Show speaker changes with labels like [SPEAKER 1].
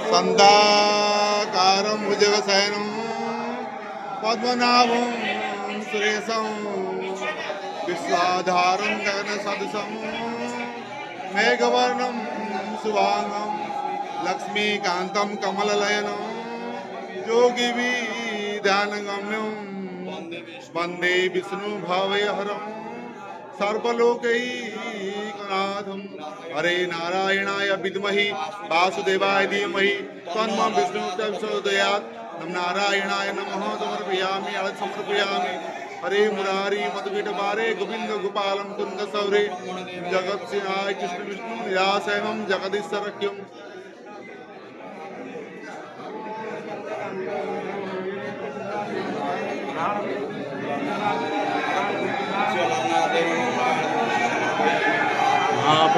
[SPEAKER 1] संदाकारं भुजगशयनं पद्मनाभं सुरेशं विश्वाधारं गगनसदृशं मेघवर्णं शुभांगं लक्ष्मीकान्तं कमलनयनं योगिभिर्ध्यानगम्यं वन्दे विष्णुभवहरं सर्वलोकैकनाथं। हरे नारायणाय विद्महि वासुदेवाय धीमहि तन्नो विष्णु प्रचोदयात्। नम नारायणाय नमः समर्पयामि अर्घ्य समर्पयामि। हरे मुरारी मधुकीट बारे गोविंद गोपालम कुंद सौरे जगत सिंहाय कृष्ण विष्णु निराशयम जगदीश्वरक्यम।